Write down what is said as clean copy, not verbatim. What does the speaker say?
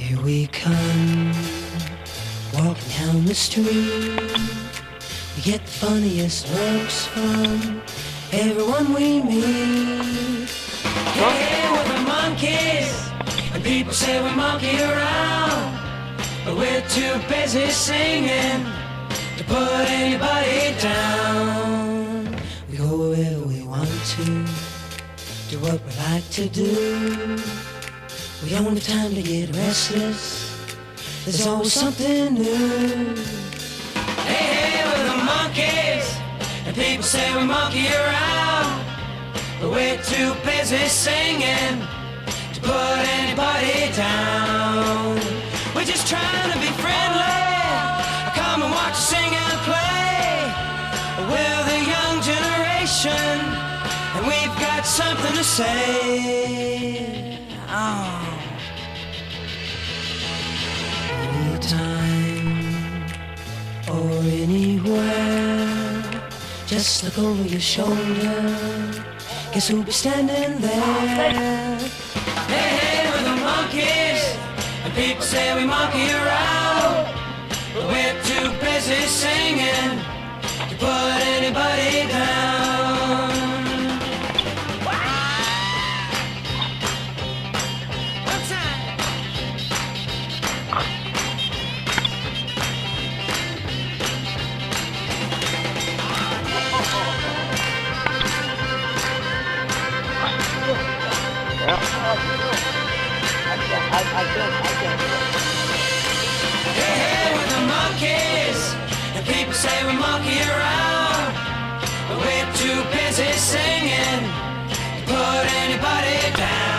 Here we come, walking down the street. We get the funniest looks from everyone we meet. Hey, we're the monkeys, and people say we monkey around, but we're too busy singing to put anybody down. We go wherever we want to, do what we like to do. We don't have time to get restless, there's always something new. Hey, we're the monkeys, and people say we monkey around, but we're too busy singing to put anybody down. We're just trying to be friendly, come and watch us sing and play. We're the young generation, and we've got something to say. Oh. Anytime or anywhere, just look over your shoulder, guess who'll be standing there? Hey, we're the monkeys, and people say we monkey around, but we're too busy singing to put anybody down. Hey, we're the monkeys, and people say we monkey around, but we're too busy singing to put anybody down.